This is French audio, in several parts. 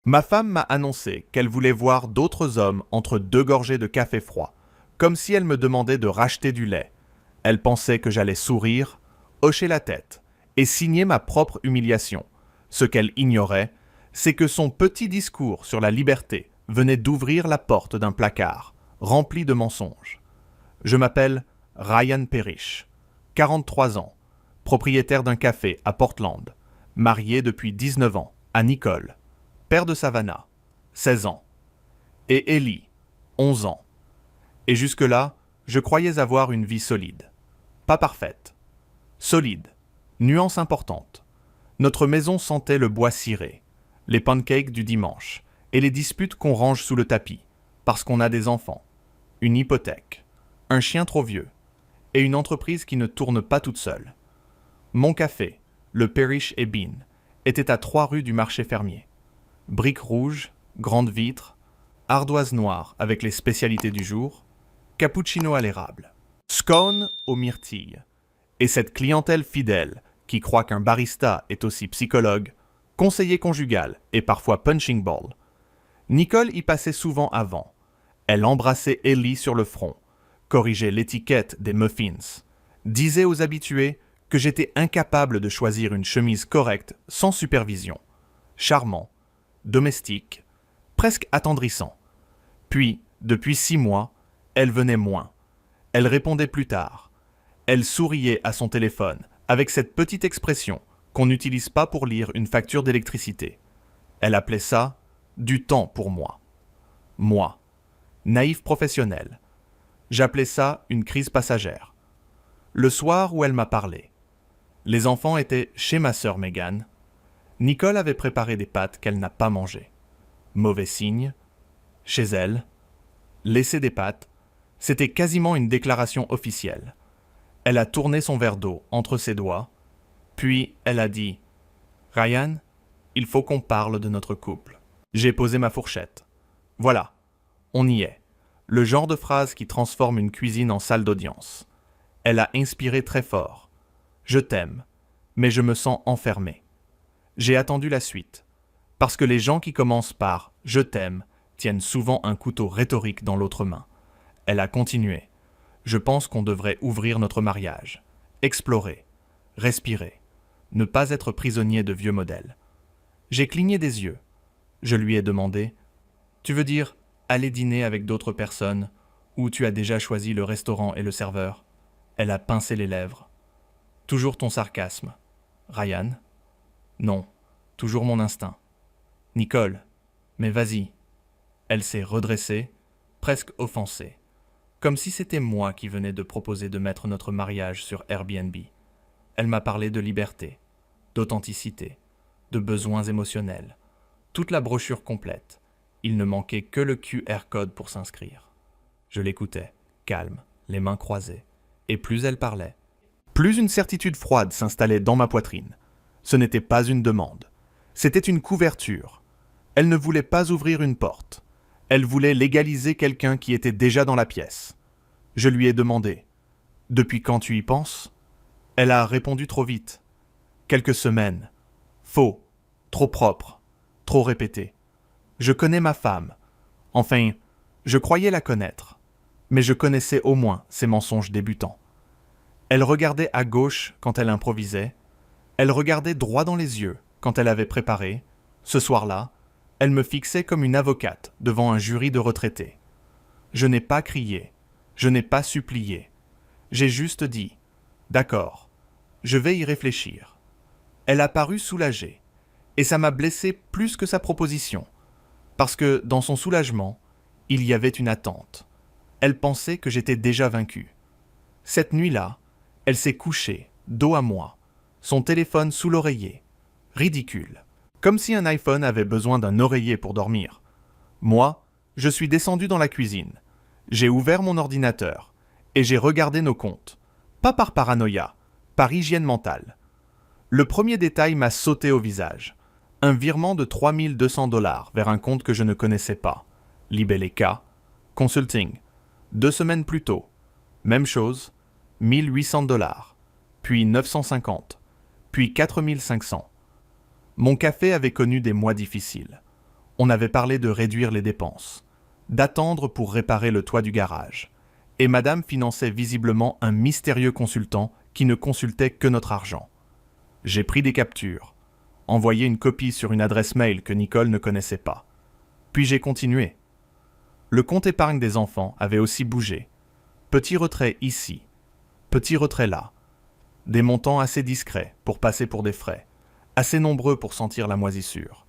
Ma femme m'a annoncé qu'elle voulait voir d'autres hommes entre deux gorgées de café froid, comme si elle me demandait de racheter du lait. Elle pensait que j'allais sourire, hocher la tête et signer ma propre humiliation. Ce qu'elle ignorait, c'est que son petit discours sur la liberté venait d'ouvrir la porte d'un placard, rempli de mensonges. Je m'appelle Ryan Parrish, 43 ans, propriétaire d'un café à Portland, marié depuis 19 ans à Nicole, père de Savannah, 16 ans, et Ellie, 11 ans. Et jusque-là, je croyais avoir une vie solide. Pas parfaite. Solide. Nuance importante. Notre maison sentait le bois ciré, les pancakes du dimanche, et les disputes qu'on range sous le tapis, parce qu'on a des enfants, une hypothèque, un chien trop vieux, et une entreprise qui ne tourne pas toute seule. Mon café, le Parrish & Bean, était à 3 rues du marché fermier. Briques rouges, grandes vitres, ardoises noires avec les spécialités du jour, cappuccino à l'érable, scone aux myrtilles. Et cette clientèle fidèle qui croit qu'un barista est aussi psychologue, conseiller conjugal et parfois punching ball. Nicole y passait souvent avant. Elle embrassait Ellie sur le front, corrigeait l'étiquette des muffins, disait aux habitués que j'étais incapable de choisir une chemise correcte sans supervision. Charmant, domestique, presque attendrissant. Puis, depuis 6 mois, elle venait moins. Elle répondait plus tard. Elle souriait à son téléphone avec cette petite expression qu'on n'utilise pas pour lire une facture d'électricité. Elle appelait ça « du temps pour moi ». Moi, naïf professionnel. J'appelais ça une crise passagère. Le soir où elle m'a parlé, les enfants étaient chez ma sœur Megan. Nicole avait préparé des pâtes qu'elle n'a pas mangées. Mauvais signe. Chez elle, laisser des pâtes, c'était quasiment une déclaration officielle. Elle a tourné son verre d'eau entre ses doigts, puis elle a dit « Ryan, il faut qu'on parle de notre couple. » J'ai posé ma fourchette. Voilà, on y est. Le genre de phrase qui transforme une cuisine en salle d'audience. Elle a inspiré très fort. Je t'aime, mais je me sens enfermé. J'ai attendu la suite, parce que les gens qui commencent par « je t'aime » tiennent souvent un couteau rhétorique dans l'autre main. Elle a continué. Je pense qu'on devrait ouvrir notre mariage, explorer, respirer, ne pas être prisonnier de vieux modèles. J'ai cligné des yeux. Je lui ai demandé « Tu veux dire aller dîner avec d'autres personnes ou tu as déjà choisi le restaurant et le serveur ?» Elle a pincé les lèvres. « Toujours ton sarcasme. Ryan ?» ?»« Non, toujours mon instinct. »« Nicole, mais vas-y. » Elle s'est redressée, presque offensée, comme si c'était moi qui venais de proposer de mettre notre mariage sur Airbnb. Elle m'a parlé de liberté, d'authenticité, de besoins émotionnels, toute la brochure complète. Il ne manquait que le QR code pour s'inscrire. Je l'écoutais, calme, les mains croisées, et plus elle parlait, plus une certitude froide s'installait dans ma poitrine. Ce n'était pas une demande, c'était une couverture. Elle ne voulait pas ouvrir une porte. Elle voulait légaliser quelqu'un qui était déjà dans la pièce. Je lui ai demandé « Depuis quand tu y penses ?» Elle a répondu trop vite. « Quelques semaines. Faux, trop propre, trop répété. Je connais ma femme. Enfin, je croyais la connaître. Mais je connaissais au moins ses mensonges débutants. Elle regardait à gauche quand elle improvisait. Elle regardait droit dans les yeux quand elle avait préparé. Ce soir-là, elle me fixait comme une avocate devant un jury de retraités. Je n'ai pas crié, je n'ai pas supplié. J'ai juste dit « D'accord, je vais y réfléchir ». Elle a paru soulagée, et ça m'a blessé plus que sa proposition, parce que dans son soulagement, il y avait une attente. Elle pensait que j'étais déjà vaincu. Cette nuit-là, elle s'est couchée, dos à moi, son téléphone sous l'oreiller. Ridicule. Comme si un iPhone avait besoin d'un oreiller pour dormir. Moi, je suis descendu dans la cuisine. J'ai ouvert mon ordinateur et j'ai regardé nos comptes. Pas par paranoïa, par hygiène mentale. Le premier détail m'a sauté au visage. Un virement de 3 200 $ vers un compte que je ne connaissais pas. Libeleka, Consulting. 2 semaines plus tôt. Même chose, 1 800 $, puis 950, puis 4 500. Mon café avait connu des mois difficiles. On avait parlé de réduire les dépenses, d'attendre pour réparer le toit du garage, et Madame finançait visiblement un mystérieux consultant qui ne consultait que notre argent. J'ai pris des captures, envoyé une copie sur une adresse mail que Nicole ne connaissait pas. Puis j'ai continué. Le compte épargne des enfants avait aussi bougé. Petit retrait ici, petit retrait là. Des montants assez discrets pour passer pour des frais, assez nombreux pour sentir la moisissure.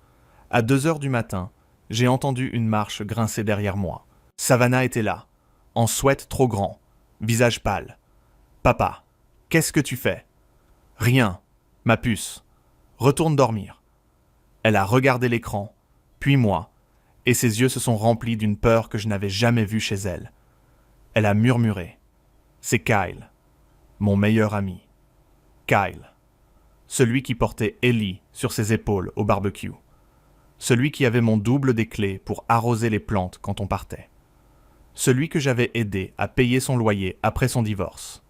À 2 heures du matin, j'ai entendu une marche grincer derrière moi. Savannah était là, en sweat trop grand, visage pâle. « Papa, qu'est-ce que tu fais ?»« Rien, ma puce. Retourne dormir. » Elle a regardé l'écran, puis moi, et ses yeux se sont remplis d'une peur que je n'avais jamais vue chez elle. Elle a murmuré. « C'est Kyle, mon meilleur ami. Kyle, celui qui portait Ellie sur ses épaules au barbecue. Celui qui avait mon double des clés pour arroser les plantes quand on partait. Celui que j'avais aidé à payer son loyer après son divorce.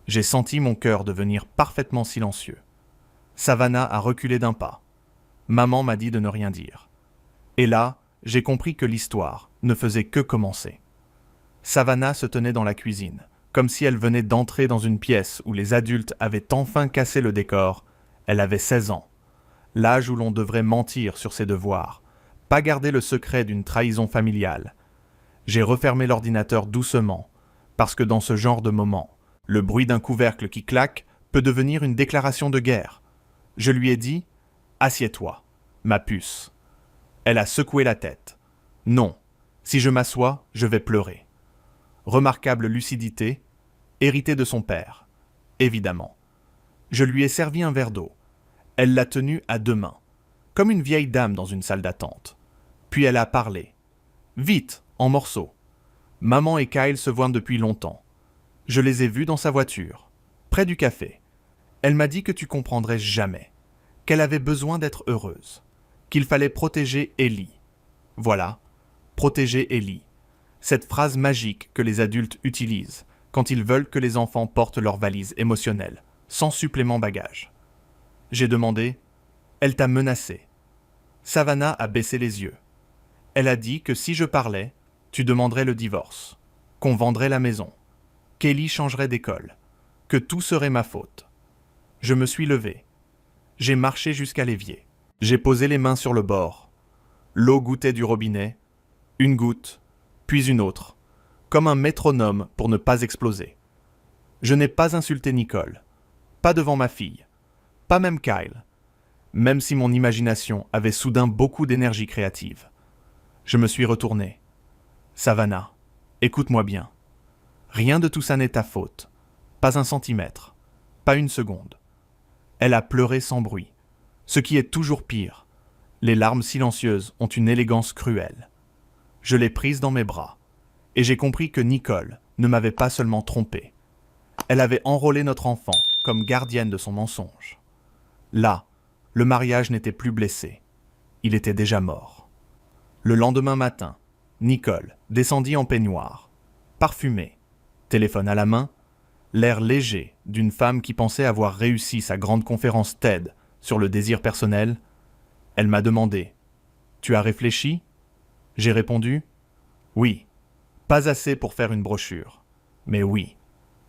J'ai senti mon cœur devenir parfaitement silencieux. Savannah a reculé d'un pas. Maman m'a dit de ne rien dire. Et là, j'ai compris que l'histoire ne faisait que commencer. Savannah se tenait dans la cuisine, comme si elle venait d'entrer dans une pièce où les adultes avaient enfin cassé le décor. Elle avait 16 ans. L'âge où l'on devrait mentir sur ses devoirs, pas garder le secret d'une trahison familiale. J'ai refermé l'ordinateur doucement, parce que dans ce genre de moment, le bruit d'un couvercle qui claque peut devenir une déclaration de guerre. Je lui ai dit « Assieds-toi, ma puce ». Elle a secoué la tête. « Non, si je m'assois, je vais pleurer ». Remarquable lucidité, héritée de son père, évidemment. Je lui ai servi un verre d'eau. Elle l'a tenu à 2 mains, comme une vieille dame dans une salle d'attente. Puis elle a parlé. Vite, en morceaux. Maman et Kyle se voient depuis longtemps. Je les ai vus dans sa voiture, près du café. Elle m'a dit que tu comprendrais jamais, qu'elle avait besoin d'être heureuse, qu'il fallait protéger Ellie. Voilà, protéger Ellie. Cette phrase magique que les adultes utilisent quand ils veulent que les enfants portent leur valise émotionnelle, sans supplément bagage. J'ai demandé « Elle t'a menacé ?» Savannah a baissé les yeux. Elle a dit que si je parlais, tu demanderais le divorce, qu'on vendrait la maison, qu'Ellie changerait d'école, que tout serait ma faute. Je me suis levé. J'ai marché jusqu'à l'évier. J'ai posé les mains sur le bord. L'eau gouttait du robinet, une goutte, puis une autre, comme un métronome pour ne pas exploser. Je n'ai pas insulté Nicole, pas devant ma fille, pas même Kyle, même si mon imagination avait soudain beaucoup d'énergie créative. Je me suis retourné. Savannah, écoute-moi bien. Rien de tout ça n'est ta faute. Pas un centimètre. Pas une seconde. Elle a pleuré sans bruit. Ce qui est toujours pire. Les larmes silencieuses ont une élégance cruelle. Je l'ai prise dans mes bras. Et j'ai compris que Nicole ne m'avait pas seulement trompé. Elle avait enrôlé notre enfant comme gardienne de son mensonge. Là, le mariage n'était plus blessé. Il était déjà mort. Le lendemain matin, Nicole descendit en peignoir, parfumée, téléphone à la main, l'air léger d'une femme qui pensait avoir réussi sa grande conférence TED sur le désir personnel. Elle m'a demandé « Tu as réfléchi ?» J'ai répondu « Oui, pas assez pour faire une brochure, mais oui. »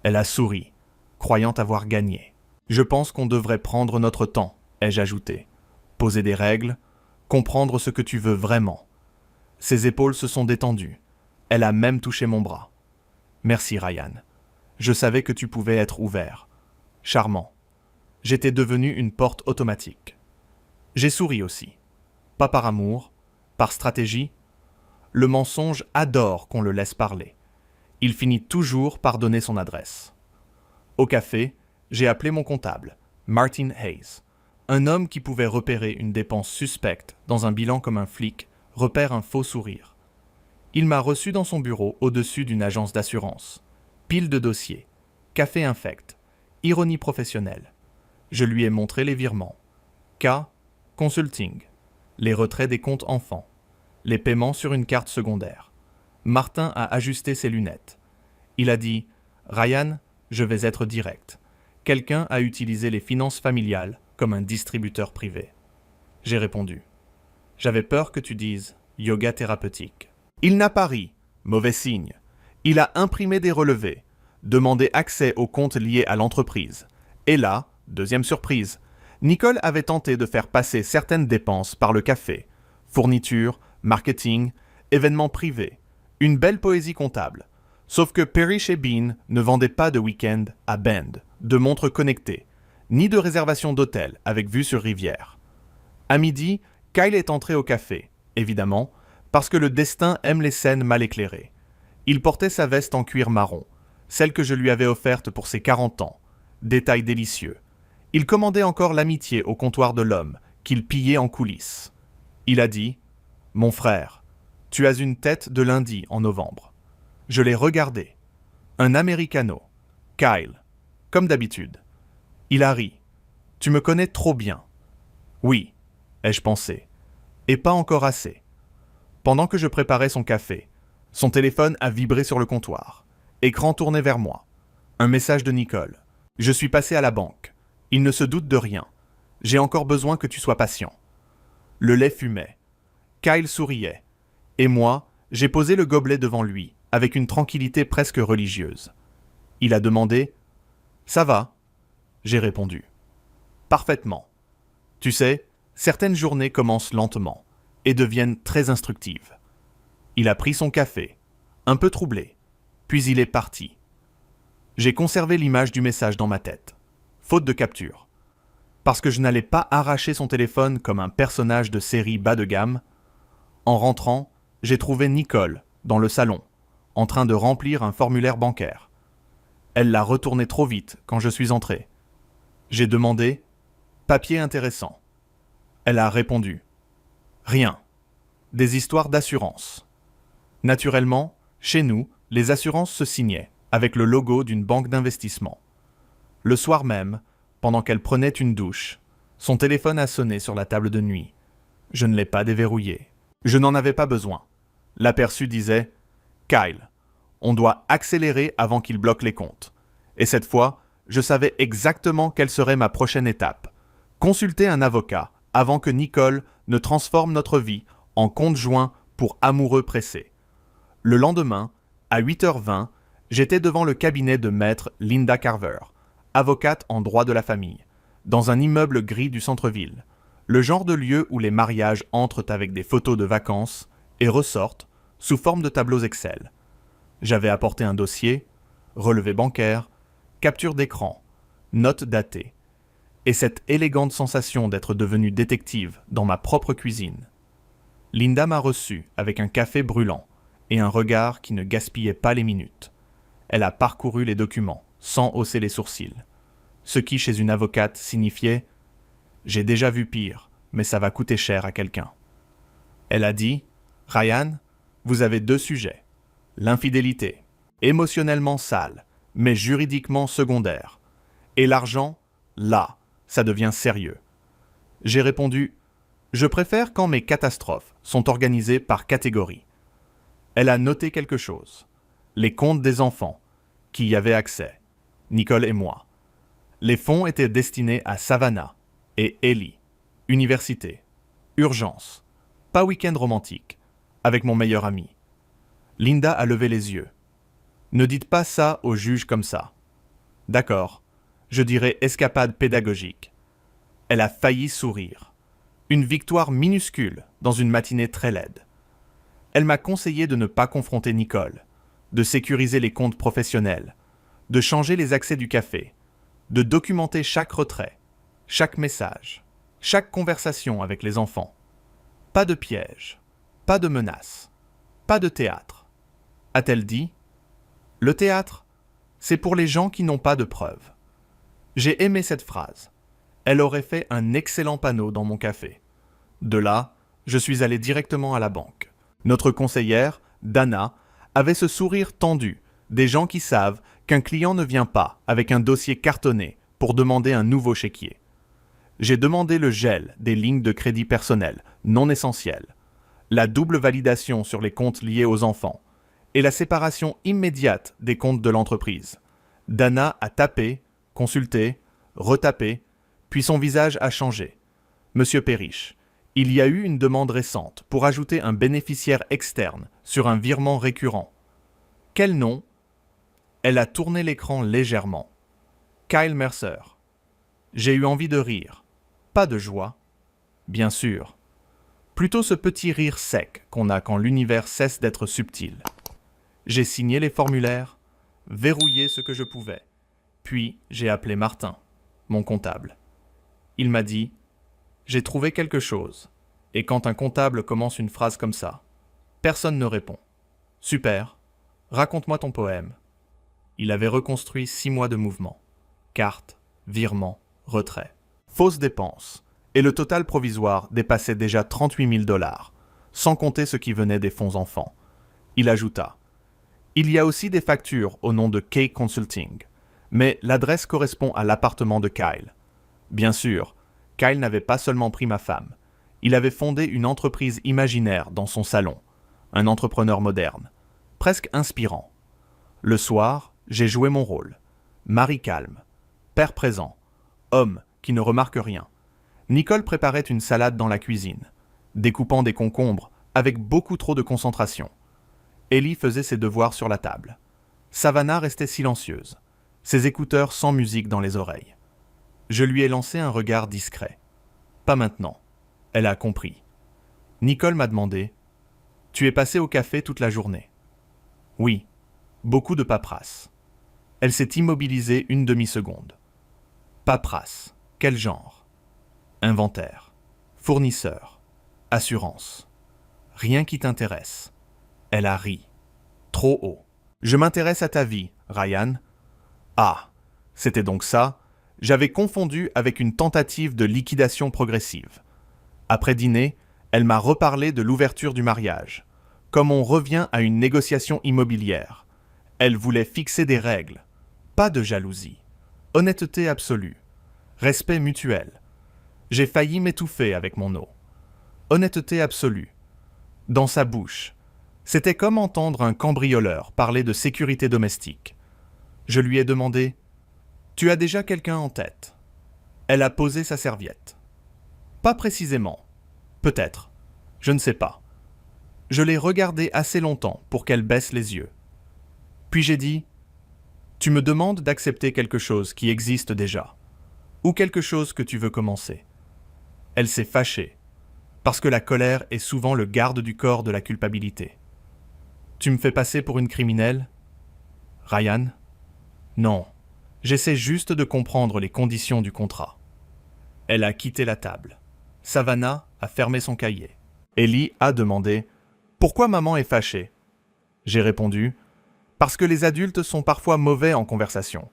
Elle a souri, croyant avoir gagné. « Je pense qu'on devrait prendre notre temps, » ai-je ajouté. « Poser des règles, comprendre ce que tu veux vraiment. » Ses épaules se sont détendues. Elle a même touché mon bras. « Merci, Ryan. Je savais que tu pouvais être ouvert. Charmant. J'étais devenu une porte automatique. » J'ai souri aussi. Pas par amour, par stratégie. Le mensonge adore qu'on le laisse parler. Il finit toujours par donner son adresse. Au café, j'ai appelé mon comptable, Martin Hayes. Un homme qui pouvait repérer une dépense suspecte dans un bilan comme un flic repère un faux sourire. Il m'a reçu dans son bureau au-dessus d'une agence d'assurance. Pile de dossiers, café infect, ironie professionnelle. Je lui ai montré les virements. K, consulting, les retraits des comptes enfants, les paiements sur une carte secondaire. Martin a ajusté ses lunettes. Il a dit « Ryan, je vais être direct. Quelqu'un a utilisé les finances familiales comme un distributeur privé. » J'ai répondu « J'avais peur que tu dises yoga thérapeutique. Il n'a pas ri, mauvais signe. Il a imprimé des relevés, demandé accès aux comptes liés à l'entreprise. Et là, deuxième surprise, Nicole avait tenté de faire passer certaines dépenses par le café. Fourniture, marketing, événements privés. Une belle poésie comptable. Sauf que Parrish et Bean ne vendaient pas de week-end à Bend, de montres connectées, ni de réservation d'hôtel avec vue sur rivière. À midi, Kyle est entré au café, évidemment, parce que le destin aime les scènes mal éclairées. Il portait sa veste en cuir marron, celle que je lui avais offerte pour ses 40 ans. Détail délicieux. Il commandait encore l'amitié au comptoir de l'homme, qu'il pillait en coulisses. Il a dit « Mon frère, tu as une tête de lundi en novembre. » Je l'ai regardé. Un Americano. Kyle. Comme d'habitude. Il a ri. « Tu me connais trop bien. » Oui, ai-je pensé. Et pas encore assez. Pendant que je préparais son café, son téléphone a vibré sur le comptoir. Écran tourné vers moi. Un message de Nicole. Je suis passé à la banque. Il ne se doute de rien. J'ai encore besoin que tu sois patient. Le lait fumait. Kyle souriait. Et moi, j'ai posé le gobelet devant lui, avec une tranquillité presque religieuse. Il a demandé « Ça va ?» J'ai répondu « Parfaitement. Tu sais, certaines journées commencent lentement et deviennent très instructives. » Il a pris son café, un peu troublé, puis il est parti. J'ai conservé l'image du message dans ma tête, faute de capture. Parce que je n'allais pas arracher son téléphone comme un personnage de série bas de gamme, en rentrant, j'ai trouvé Nicole dans le salon, en train de remplir un formulaire bancaire. Elle l'a retourné trop vite quand je suis entré. J'ai demandé « Papier intéressant ». Elle a répondu « Rien. Des histoires d'assurance. » Naturellement, chez nous, les assurances se signaient avec le logo d'une banque d'investissement. Le soir même, pendant qu'elle prenait une douche, son téléphone a sonné sur la table de nuit. Je ne l'ai pas déverrouillé. Je n'en avais pas besoin. L'aperçu disait « Kyle, on doit accélérer avant qu'il bloque les comptes. » Et cette fois, je savais exactement quelle serait ma prochaine étape. Consulter un avocat avant que Nicole ne transforme notre vie en compte joint pour amoureux pressés. Le lendemain, à 8h20, j'étais devant le cabinet de maître Linda Carver, avocate en droit de la famille, dans un immeuble gris du centre-ville, le genre de lieu où les mariages entrent avec des photos de vacances et ressortent sous forme de tableaux Excel. J'avais apporté un dossier, relevé bancaire, capture d'écran, notes datées, et cette élégante sensation d'être devenue détective dans ma propre cuisine. Linda m'a reçu avec un café brûlant et un regard qui ne gaspillait pas les minutes. Elle a parcouru les documents, sans hausser les sourcils. Ce qui, chez une avocate, signifiait « J'ai déjà vu pire, mais ça va coûter cher à quelqu'un. » Elle a dit « Ryan, vous avez 2 sujets. L'infidélité, émotionnellement sale, mais juridiquement secondaire. Et l'argent, là, ça devient sérieux. » J'ai répondu « Je préfère quand mes catastrophes sont organisées par catégorie. » Elle a noté quelque chose. Les comptes des enfants, qui y avaient accès, Nicole et moi. Les fonds étaient destinés à Savannah et Ellie. Université. Urgence. Pas week-end romantique. Avec mon meilleur ami. Linda a levé les yeux. Ne dites pas ça au juge comme ça. D'accord. Je dirais escapade pédagogique. Elle a failli sourire. Une victoire minuscule dans une matinée très laide. Elle m'a conseillé de ne pas confronter Nicole, de sécuriser les comptes professionnels, de changer les accès du café, de documenter chaque retrait, chaque message, chaque conversation avec les enfants. Pas de piège, pas de menace, pas de théâtre. A-t-elle dit ? Le théâtre, c'est pour les gens qui n'ont pas de preuves. J'ai aimé cette phrase. Elle aurait fait un excellent panneau dans mon café. De là, je suis allé directement à la banque. Notre conseillère, Dana, avait ce sourire tendu, des gens qui savent qu'un client ne vient pas avec un dossier cartonné pour demander un nouveau chéquier. J'ai demandé le gel des lignes de crédit personnel non essentielles, la double validation sur les comptes liés aux enfants et la séparation immédiate des comptes de l'entreprise. Dana a tapé, consulté, retapé, puis son visage a changé. Monsieur Parrish, Il y a eu une demande récente pour ajouter un bénéficiaire externe sur un virement récurrent. Quel nom? Elle a tourné l'écran légèrement. Kyle Mercer. J'ai eu envie de rire. Pas de joie. Bien sûr. Plutôt ce petit rire sec qu'on a quand l'univers cesse d'être subtil. J'ai signé les formulaires, verrouillé ce que je pouvais. Puis j'ai appelé Martin, mon comptable. Il m'a dit « J'ai trouvé quelque chose ». Et quand un comptable commence une phrase comme ça, personne ne répond. « Super, raconte-moi ton poème ». Il avait reconstruit 6 mois de mouvement. Cartes, virements, retraits. Fausses dépenses. Et le total provisoire dépassait déjà 38 000 $, sans compter ce qui venait des fonds enfants. Il ajouta « Il y a aussi des factures au nom de Kay Consulting, mais l'adresse correspond à l'appartement de Kyle. Bien sûr, Kyle n'avait pas seulement pris ma femme, il avait fondé une entreprise imaginaire dans son salon, un entrepreneur moderne, presque inspirant. Le soir, j'ai joué mon rôle. Mari calme, père présent, homme qui ne remarque rien. Nicole préparait une salade dans la cuisine, découpant des concombres avec beaucoup trop de concentration. Ellie faisait ses devoirs sur la table. Savannah restait silencieuse, ses écouteurs sans musique dans les oreilles. Je lui ai lancé un regard discret. Pas maintenant. Elle a compris. Nicole m'a demandé « Tu es passé au café toute la journée ?» Oui, beaucoup de paperasse. Elle s'est immobilisée une demi-seconde. Paperasse, quel genre? Inventaire, fournisseur, assurance. Rien qui t'intéresse. Elle a ri. Trop haut. Je m'intéresse à ta vie, Ryan. Ah, c'était donc ça. J'avais confondu avec une tentative de liquidation progressive. Après dîner, elle m'a reparlé de l'ouverture du mariage. Comme on revient à une négociation immobilière. Elle voulait fixer des règles. Pas de jalousie. Honnêteté absolue. Respect mutuel. J'ai failli m'étouffer avec mon eau. Honnêteté absolue. Dans sa bouche. C'était comme entendre un cambrioleur parler de sécurité domestique. Je lui ai demandé « Tu as déjà quelqu'un en tête ?» Elle a posé sa serviette. Pas précisément. Peut-être. Je ne sais pas. Je l'ai regardée assez longtemps pour qu'elle baisse les yeux. Puis j'ai dit « Tu me demandes d'accepter quelque chose qui existe déjà. Ou quelque chose que tu veux commencer. » Elle s'est fâchée, parce que la colère est souvent le garde du corps de la culpabilité. Tu me fais passer pour une criminelle? Ryan? Non, j'essaie juste de comprendre les conditions du contrat. Elle a quitté la table. Savannah a fermé son cahier. Ellie a demandé « Pourquoi maman est fâchée ?» J'ai répondu « Parce que les adultes sont parfois mauvais en conversation. »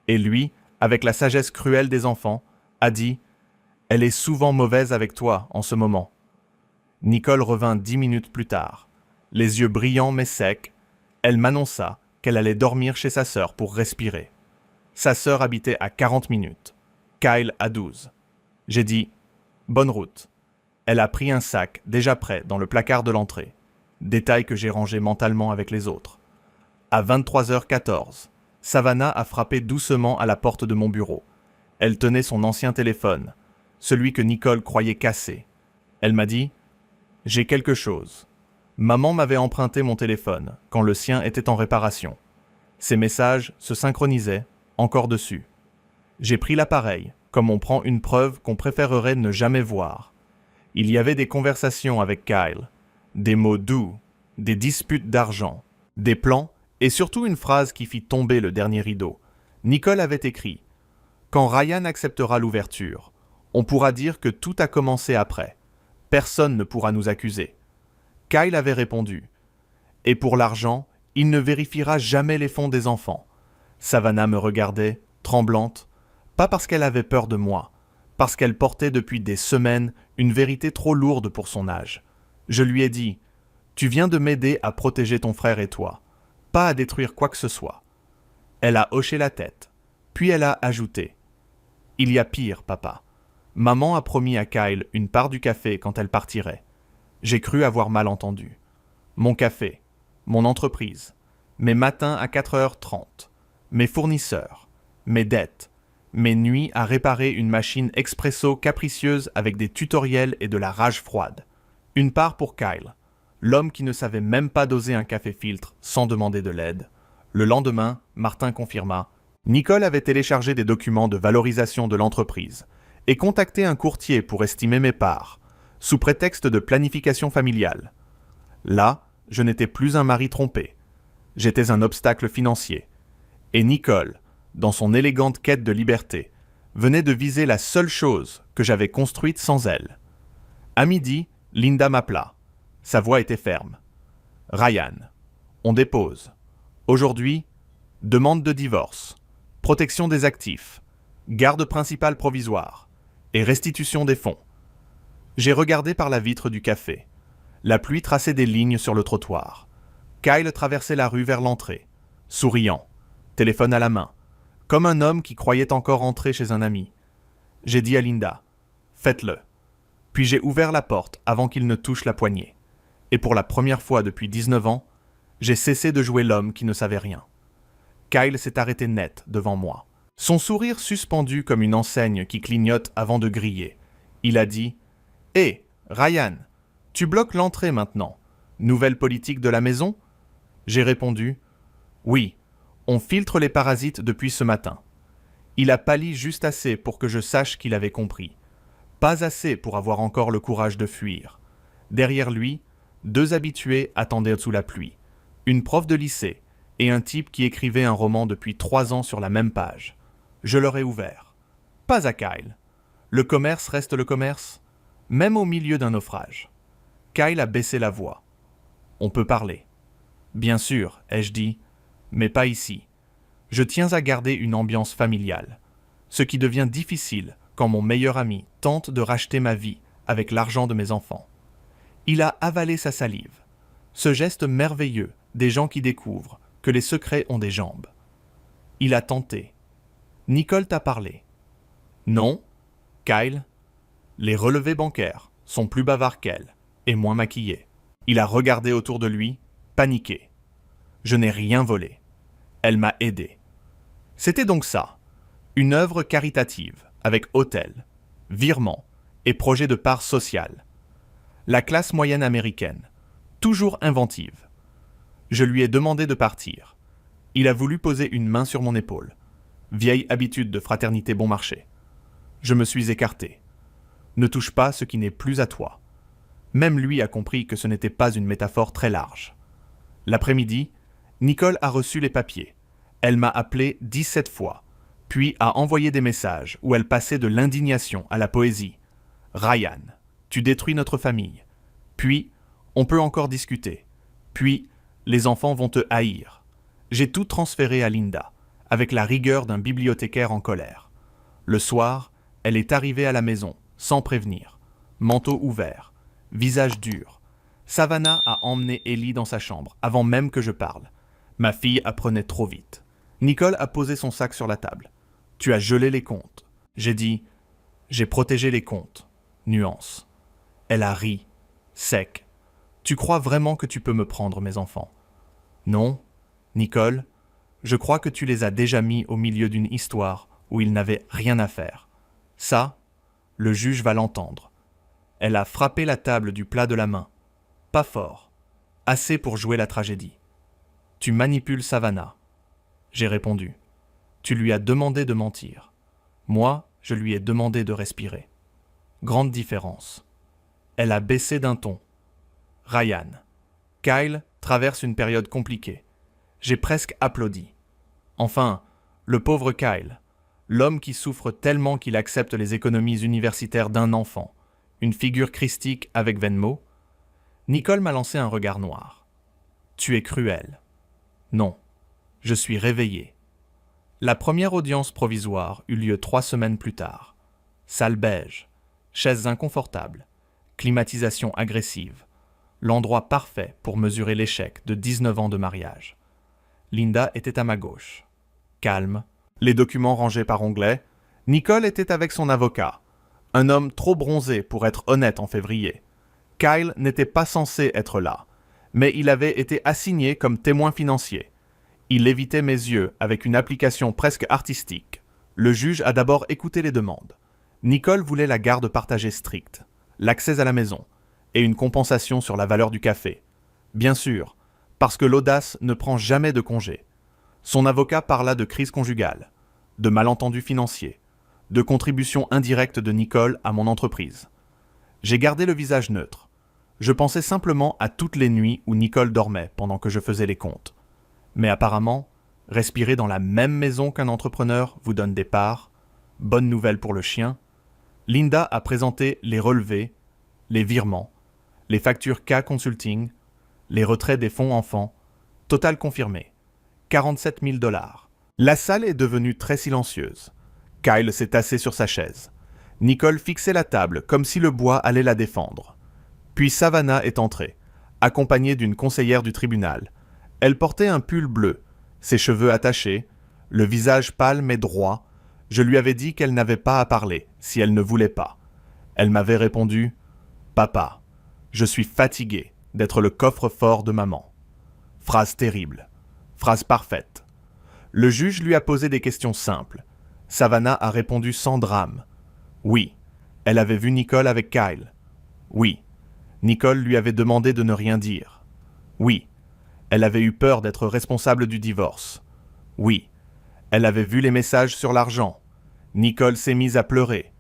Et lui, avec la sagesse cruelle des enfants, a dit « Elle est souvent mauvaise avec toi en ce moment. » Nicole revint 10 minutes plus tard. Les yeux brillants mais secs, elle m'annonça qu'elle allait dormir chez sa sœur pour respirer. Sa sœur habitait à 40 minutes. Kyle à 12. J'ai dit « Bonne route ». Elle a pris un sac déjà prêt dans le placard de l'entrée. Détail que j'ai rangé mentalement avec les autres. À 23h14, Savannah a frappé doucement à la porte de mon bureau. Elle tenait son ancien téléphone, celui que Nicole croyait cassé. Elle m'a dit « J'ai quelque chose ». Maman m'avait emprunté mon téléphone quand le sien était en réparation. Ses messages se synchronisaient, encore dessus. J'ai pris l'appareil, comme on prend une preuve qu'on préférerait ne jamais voir. Il y avait des conversations avec Kyle, des mots doux, des disputes d'argent, des plans et surtout une phrase qui fit tomber le dernier rideau. Nicole avait écrit « Quand Ryan acceptera l'ouverture, on pourra dire que tout a commencé après. Personne ne pourra nous accuser. » Kyle avait répondu « Et pour l'argent, il ne vérifiera jamais les fonds des enfants. » Savannah me regardait, tremblante, pas parce qu'elle avait peur de moi, parce qu'elle portait depuis des semaines une vérité trop lourde pour son âge. Je lui ai dit « Tu viens de m'aider à protéger ton frère et toi, pas à détruire quoi que ce soit. » Elle a hoché la tête, puis elle a ajouté « Il y a pire, papa. Maman a promis à Kyle une part du café quand elle partirait. J'ai cru avoir mal entendu. Mon café, mon entreprise, mes matins à 4h30, mes fournisseurs, mes dettes, mes nuits à réparer une machine expresso capricieuse avec des tutoriels et de la rage froide. Une part pour Kyle, l'homme qui ne savait même pas doser un café filtre sans demander de l'aide. Le lendemain, Martin confirma. Nicole avait téléchargé des documents de valorisation de l'entreprise et contacté un courtier pour estimer mes parts, sous prétexte de planification familiale. Là, je n'étais plus un mari trompé. J'étais un obstacle financier. Et Nicole, dans son élégante quête de liberté, venait de viser la seule chose que j'avais construite sans elle. À midi, Linda m'appela. Sa voix était ferme. « Ryan, on dépose. Aujourd'hui, demande de divorce, protection des actifs, garde principale provisoire et restitution des fonds. » J'ai regardé par la vitre du café. La pluie traçait des lignes sur le trottoir. Kyle traversait la rue vers l'entrée, souriant, téléphone à la main, comme un homme qui croyait encore entrer chez un ami. J'ai dit à Linda, « Faites-le. » Puis j'ai ouvert la porte avant qu'il ne touche la poignée. Et pour la première fois depuis 19 ans, j'ai cessé de jouer l'homme qui ne savait rien. Kyle s'est arrêté net devant moi. Son sourire suspendu comme une enseigne qui clignote avant de griller. Il a dit « Hé, Ryan, tu bloques l'entrée maintenant. Nouvelle politique de la maison ?» J'ai répondu « Oui, on filtre les parasites depuis ce matin. » Il a pâli juste assez pour que je sache qu'il avait compris. Pas assez pour avoir encore le courage de fuir. Derrière lui, 2 habitués attendaient sous la pluie. Une prof de lycée et un type qui écrivait un roman depuis 3 ans sur la même page. Je leur ai ouvert. Pas à Kyle. Le commerce reste le commerce, même au milieu d'un naufrage. Kyle a baissé la voix. On peut parler. Bien sûr, ai-je dit, mais pas ici. Je tiens à garder une ambiance familiale, ce qui devient difficile quand mon meilleur ami tente de racheter ma vie avec l'argent de mes enfants. Il a avalé sa salive. Ce geste merveilleux des gens qui découvrent que les secrets ont des jambes. Il a tenté. Nicole t'a parlé. Non, Kyle. Les relevés bancaires sont plus bavards qu'elle et moins maquillés. Il a regardé autour de lui, paniqué. Je n'ai rien volé. Elle m'a aidé. C'était donc ça, une œuvre caritative avec hôtel, virement et projet de part sociale. La classe moyenne américaine, toujours inventive. Je lui ai demandé de partir. Il a voulu poser une main sur mon épaule. Vieille habitude de fraternité bon marché. Je me suis écarté. Ne touche pas ce qui n'est plus à toi. Même lui a compris que ce n'était pas une métaphore très large. L'après-midi, Nicole a reçu les papiers. Elle m'a appelé 17 fois, puis a envoyé des messages où elle passait de l'indignation à la poésie. « Ryan, tu détruis notre famille. » Puis, « On peut encore discuter. » Puis, « Les enfants vont te haïr. » J'ai tout transféré à Linda, avec la rigueur d'un bibliothécaire en colère. Le soir, elle est arrivée à la maison, sans prévenir. Manteau ouvert, visage dur. Savannah a emmené Ellie dans sa chambre, avant même que je parle. Ma fille apprenait trop vite. Nicole a posé son sac sur la table. « Tu as gelé les comptes. » J'ai dit « J'ai protégé les comptes. » Nuance. Elle a ri, sec. « Tu crois vraiment que tu peux me prendre mes enfants ?»« Non, Nicole, je crois que tu les as déjà mis au milieu d'une histoire où ils n'avaient rien à faire. Ça, le juge va l'entendre. » Elle a frappé la table du plat de la main. Pas fort, assez pour jouer la tragédie. « Tu manipules Savannah. » J'ai répondu. « Tu lui as demandé de mentir. Moi, je lui ai demandé de respirer. » Grande différence. Elle a baissé d'un ton. « Ryan, Kyle traverse une période compliquée. » J'ai presque applaudi. Enfin, le pauvre Kyle, l'homme qui souffre tellement qu'il accepte les économies universitaires d'un enfant, une figure christique avec Venmo. Nicole m'a lancé un regard noir. « Tu es cruel. » Non, je suis réveillé. La première audience provisoire eut lieu 3 semaines plus tard. Salle beige, chaises inconfortables, climatisation agressive, l'endroit parfait pour mesurer l'échec de 19 ans de mariage. Linda était à ma gauche. Calme, les documents rangés par onglet. Nicole était avec son avocat, un homme trop bronzé pour être honnête en février. Kyle n'était pas censé être là, mais il avait été assigné comme témoin financier. Il évitait mes yeux avec une application presque artistique, Le juge a d'abord écouté les demandes. Nicole voulait la garde partagée stricte, l'accès à la maison et une compensation sur la valeur du café. Bien sûr, parce que l'audace ne prend jamais de congé. Son avocat parla de crise conjugale, de malentendus financiers, de contributions indirectes de Nicole à mon entreprise. J'ai gardé le visage neutre. Je pensais simplement à toutes les nuits où Nicole dormait pendant que je faisais les comptes. Mais apparemment, respirer dans la même maison qu'un entrepreneur vous donne des parts. Bonne nouvelle pour le chien. Linda a présenté les relevés, les virements, les factures K-Consulting, les retraits des fonds enfants. Total confirmé. 47 000 $. La salle est devenue très silencieuse. Kyle s'est assis sur sa chaise. Nicole fixait la table comme si le bois allait la défendre. Puis Savannah est entrée, accompagnée d'une conseillère du tribunal. Elle portait un pull bleu, ses cheveux attachés, le visage pâle mais droit. Je lui avais dit qu'elle n'avait pas à parler si elle ne voulait pas. Elle m'avait répondu « Papa, je suis fatiguée d'être le coffre-fort de maman. » Phrase terrible, phrase parfaite. Le juge lui a posé des questions simples. Savannah a répondu sans drame. Oui, elle avait vu Nicole avec Kyle. Oui, Nicole lui avait demandé de ne rien dire. Oui, elle avait eu peur d'être responsable du divorce. Oui, elle avait vu les messages sur l'argent. Nicole s'est mise à pleurer.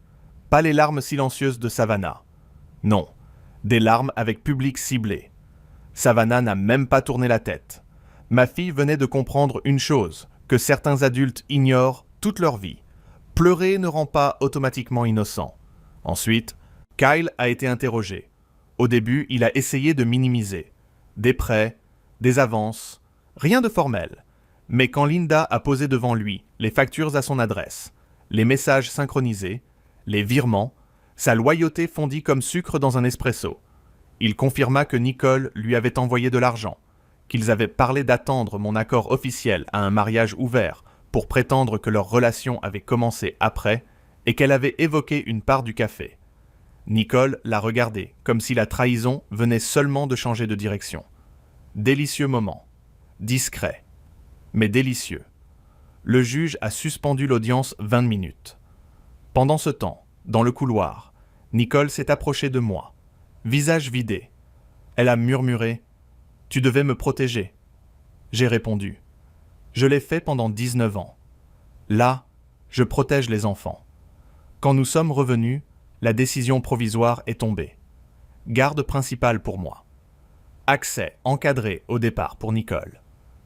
Pas les larmes silencieuses de Savannah. Non, des larmes avec public ciblé. Savannah n'a même pas tourné la tête. Ma fille venait de comprendre une chose que certains adultes ignorent toute leur vie. Pleurer ne rend pas automatiquement innocent. Ensuite, Kyle a été interrogé. Au début, il a essayé de minimiser. Des prêts, des avances, rien de formel. Mais quand Linda a posé devant lui les factures à son adresse, les messages synchronisés, les virements, sa loyauté fondit comme sucre dans un espresso. Il confirma que Nicole lui avait envoyé de l'argent, qu'ils avaient parlé d'attendre mon accord officiel à un mariage ouvert pour prétendre que leur relation avait commencé après et qu'elle avait évoqué une part du café. Nicole l'a regardé comme si la trahison venait seulement de changer de direction. Délicieux moment. Discret. Mais délicieux. Le juge a suspendu l'audience 20 minutes. Pendant ce temps, dans le couloir, Nicole s'est approchée de moi, visage vidé. Elle a murmuré « Tu devais me protéger ». J'ai répondu « Je l'ai fait pendant 19 ans. Là, je protège les enfants. Quand nous sommes revenus, la décision provisoire est tombée. Garde principale pour moi. Accès encadré au départ pour Nicole.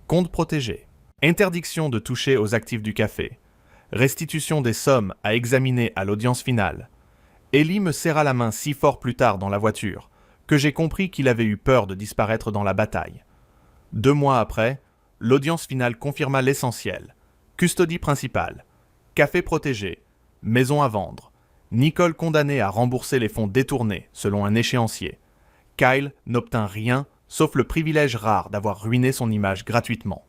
Compte protégé. Interdiction de toucher aux actifs du café. Restitution des sommes à examiner à l'audience finale. Ellie me serra la main si fort plus tard dans la voiture que j'ai compris qu'il avait eu peur de disparaître dans la bataille. 2 mois après, l'audience finale confirma l'essentiel. Custodie principale. Café protégé. Maison à vendre. Nicole condamnée à rembourser les fonds détournés selon un échéancier. Kyle n'obtint rien sauf le privilège rare d'avoir ruiné son image gratuitement.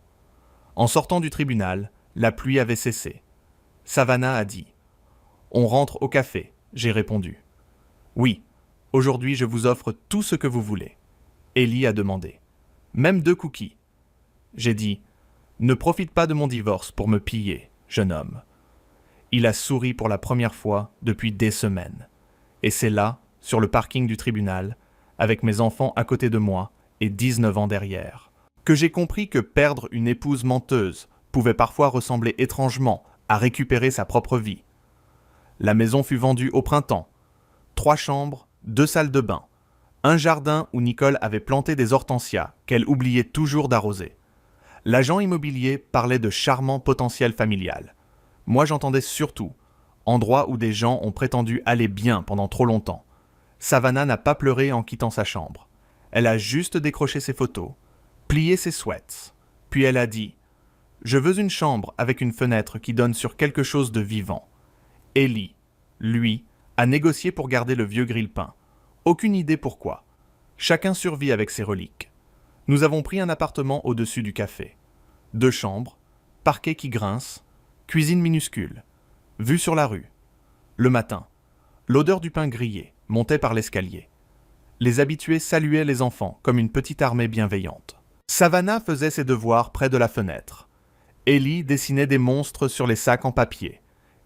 En sortant du tribunal, la pluie avait cessé. Savannah a dit « On rentre au café », j'ai répondu. « Oui, aujourd'hui je vous offre tout ce que vous voulez. » Ellie a demandé « Même 2 cookies ?» J'ai dit « Ne profite pas de mon divorce pour me piller, jeune homme. » Il a souri pour la première fois depuis des semaines. Et c'est là, sur le parking du tribunal, avec mes enfants à côté de moi et 19 ans derrière, que j'ai compris que perdre une épouse menteuse pouvait parfois ressembler étrangement à récupérer sa propre vie. La maison fut vendue au printemps. 3 chambres, 2 salles de bain, un jardin où Nicole avait planté des hortensias qu'elle oubliait toujours d'arroser. L'agent immobilier parlait de charmant potentiel familial. Moi j'entendais surtout endroit où des gens ont prétendu aller bien pendant trop longtemps. Savannah n'a pas pleuré en quittant sa chambre. Elle a juste décroché ses photos, plié ses sweats, puis elle a dit « Je veux une chambre avec une fenêtre qui donne sur quelque chose de vivant. » Ellie, lui, a négocié pour garder le vieux grille-pain. Aucune idée pourquoi. Chacun survit avec ses reliques. Nous avons pris un appartement au-dessus du café. 2 chambres, parquet qui grince, cuisine minuscule, vue sur la rue. Le matin, l'odeur du pain grillé montait par l'escalier. Les habitués saluaient les enfants comme une petite armée bienveillante. Savannah faisait ses devoirs près de la fenêtre. Ellie dessinait des monstres sur les sacs en papier.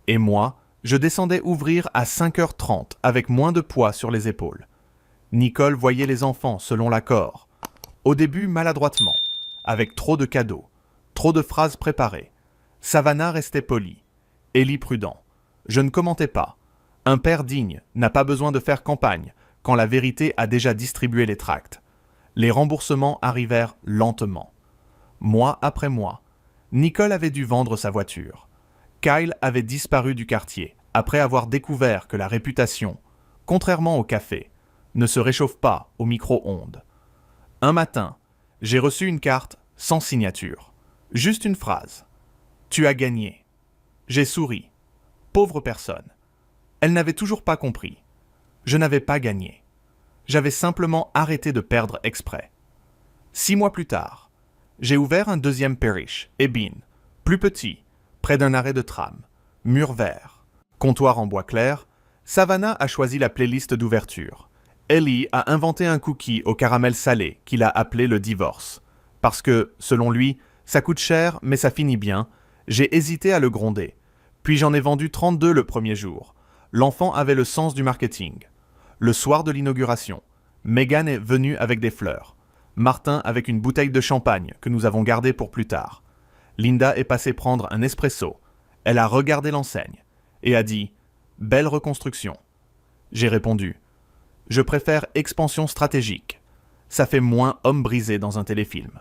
Et moi, je descendais ouvrir à 5h30 avec moins de poids sur les épaules. Nicole voyait les enfants selon l'accord. Au début maladroitement, avec trop de cadeaux, trop de phrases préparées. Savannah restait polie. Ellie prudent. Je ne commentais pas. Un père digne n'a pas besoin de faire campagne quand la vérité a déjà distribué les tracts. Les remboursements arrivèrent lentement. Mois après mois, Nicole avait dû vendre sa voiture. Kyle avait disparu du quartier après avoir découvert que la réputation, contrairement au café, ne se réchauffe pas au micro-ondes. Un matin, j'ai reçu une carte sans signature. Juste une phrase. « Tu as gagné ». J'ai souri. Pauvre personne. Elle n'avait toujours pas compris. Je n'avais pas gagné. J'avais simplement arrêté de perdre exprès. 6 mois plus tard, j'ai ouvert un deuxième parish, Ebin, plus petit, près d'un arrêt de tram, mur vert, comptoir en bois clair. Savannah a choisi la playlist d'ouverture. Ellie a inventé un cookie au caramel salé qu'il a appelé le divorce. Parce que, selon lui, ça coûte cher mais ça finit bien, j'ai hésité à le gronder. Puis j'en ai vendu 32 le premier jour. L'enfant avait le sens du marketing. Le soir de l'inauguration, Megan est venue avec des fleurs. Martin avec une bouteille de champagne que nous avons gardée pour plus tard. Linda est passée prendre un espresso. Elle a regardé l'enseigne et a dit « Belle reconstruction ». J'ai répondu « Je préfère expansion stratégique. Ça fait moins homme brisé dans un téléfilm ».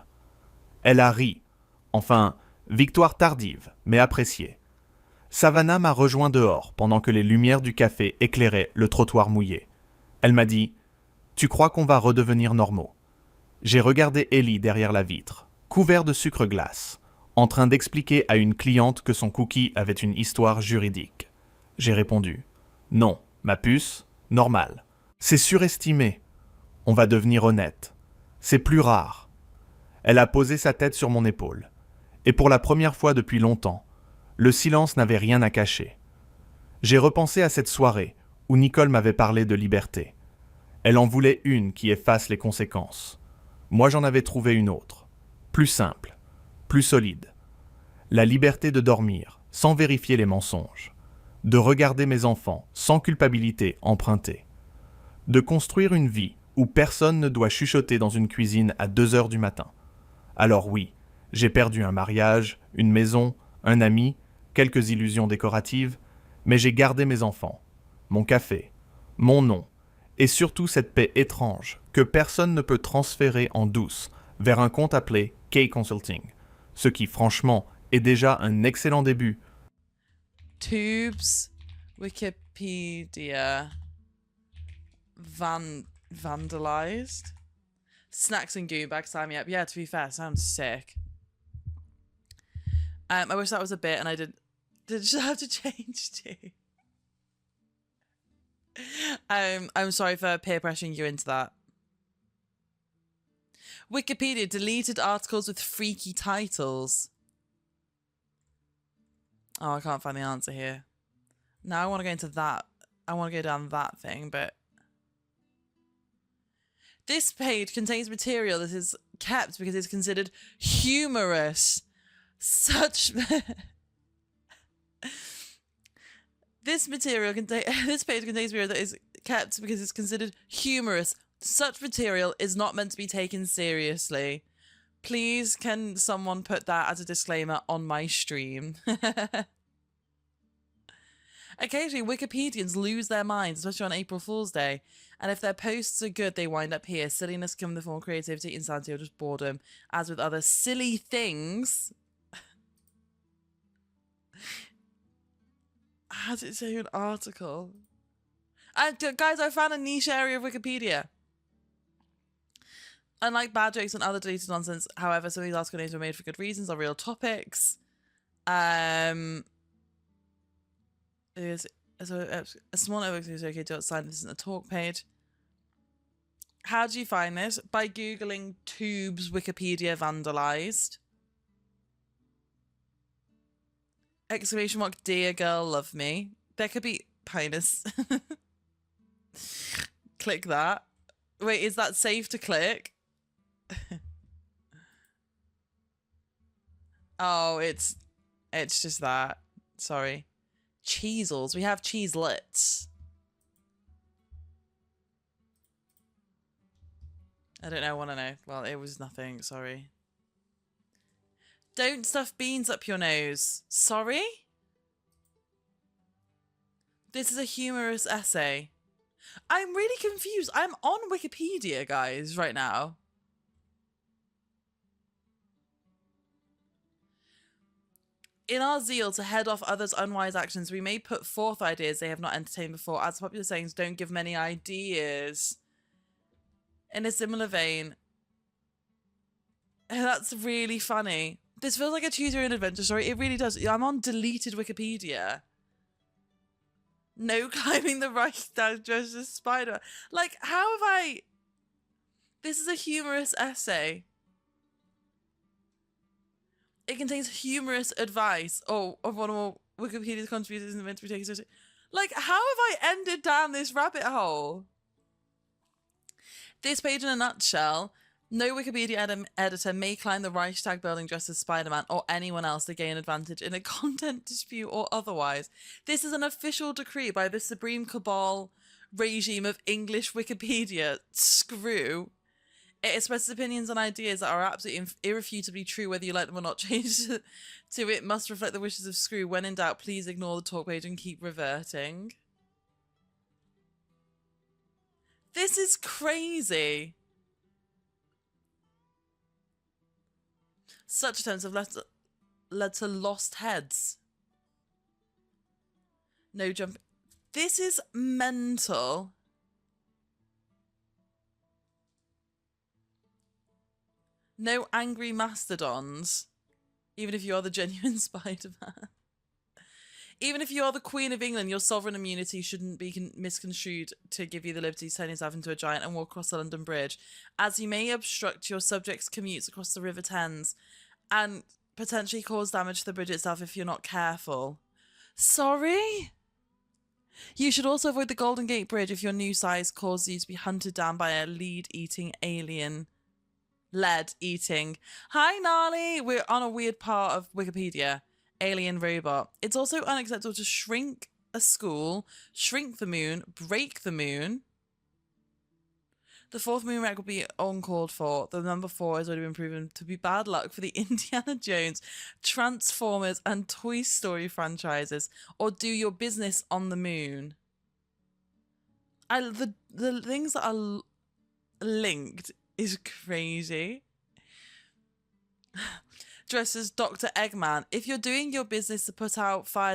Elle a ri. Enfin, victoire tardive, mais appréciée. Savannah m'a rejoint dehors pendant que les lumières du café éclairaient le trottoir mouillé. Elle m'a dit « Tu crois qu'on va redevenir normaux ?» J'ai regardé Ellie derrière la vitre, couvert de sucre glace, en train d'expliquer à une cliente que son cookie avait une histoire juridique. J'ai répondu « Non, ma puce, normal. C'est surestimé. On va devenir honnête. C'est plus rare. » Elle a posé sa tête sur mon épaule. Et pour la première fois depuis longtemps, le silence n'avait rien à cacher. J'ai repensé à cette soirée où Nicole m'avait parlé de liberté. Elle en voulait une qui efface les conséquences. Moi j'en avais trouvé une autre, plus simple, plus solide. La liberté de dormir sans vérifier les mensonges, de regarder mes enfants sans culpabilité empruntée, de construire une vie où personne ne doit chuchoter dans une cuisine à 2h du matin. Alors oui, j'ai perdu un mariage, une maison, un ami, quelques illusions décoratives, mais j'ai gardé mes enfants, mon café, mon nom, et surtout cette paix étrange que personne ne peut transférer en douce vers un compte appelé K-Consulting, ce qui franchement est déjà un excellent début. Tubes, Wikipedia, vandalized. Snacks and goonbags sign me up. Yeah, to be fair, sounds sick. I wish that was a bit and I did just have to change to. I'm sorry for peer pressuring you into that. Wikipedia deleted articles with freaky titles. Oh, I can't find the answer here. Now I want to go into that. I want to go down that thing, but this page contains material that is kept because it's considered humorous. Such This page contains material that is kept because it's considered humorous. Such material is not meant to be taken seriously. Please, can someone put that as a disclaimer on my stream? Occasionally, Wikipedians lose their minds, especially on April Fool's Day. And if their posts are good, they wind up here. Silliness can come in the form of creativity, insanity, or just boredom. As with other silly things... How does it say an article? Guys, I found a niche area of Wikipedia. Unlike bad jokes and other deleted nonsense, however, some of these article names were made for good reasons or real topics. A small network is okay to outside. This isn't a talk page. How do you find this? By Googling Tubes Wikipedia vandalized. Exclamation mark, dear girl, love me. There could be penis. Click that. Wait, is that safe to click? Oh, it's just that. Sorry. cheesels. We have cheeselets. I don't know, want to know. Well, it was nothing, sorry. Don't stuff beans up your nose. Sorry? This is a humorous essay. I'm really confused. I'm on Wikipedia, guys, right now. In our zeal to head off others' unwise actions, we may put forth ideas they have not entertained before. As popular sayings, don't give many ideas. In a similar vein, that's really funny. This feels like a choose your own adventure story. It really does. I'm on deleted Wikipedia. No climbing the Reichstag dressed as Spider-Man. Like, how have I... This is a humorous essay. It contains humorous advice. Oh, of one of Wikipedia's contributors isn't meant to be taken seriously. Like, how have I ended down this rabbit hole? This page in a nutshell. No Wikipedia editor may climb the Reichstag building dressed as Spider-Man or anyone else to gain advantage in a content dispute or otherwise. This is an official decree by the Supreme Cabal regime of English Wikipedia. Screw. It expresses opinions and ideas that are absolutely irrefutably true, whether you like them or not. Change to it must reflect the wishes of Screw. When in doubt, please ignore the talk page and keep reverting. This is crazy. Such attempts have led to lost heads. No jump. This is mental. No angry mastodons. Even if you are the genuine Spider-Man. Even if you are the Queen of England, your sovereign immunity shouldn't be misconstrued to give you the liberty to turn yourself into a giant and walk across the London Bridge, as you may obstruct your subjects' commutes across the River Thames and potentially cause damage to the bridge itself if you're not careful. Sorry? You should also avoid the Golden Gate Bridge if your new size causes you to be hunted down by a lead-eating alien. Lead-eating. Hi, Gnarly! We're on a weird part of Wikipedia. Alien robot. It's also unacceptable to shrink a school, shrink the moon, break the moon. The fourth moon wreck will be uncalled for. The number 4 has already been proven to be bad luck for the Indiana Jones, Transformers, and Toy Story franchises. Or do your business on the moon. The things that are linked is crazy. Dressed as Dr. Eggman. If you're doing your business to put out fires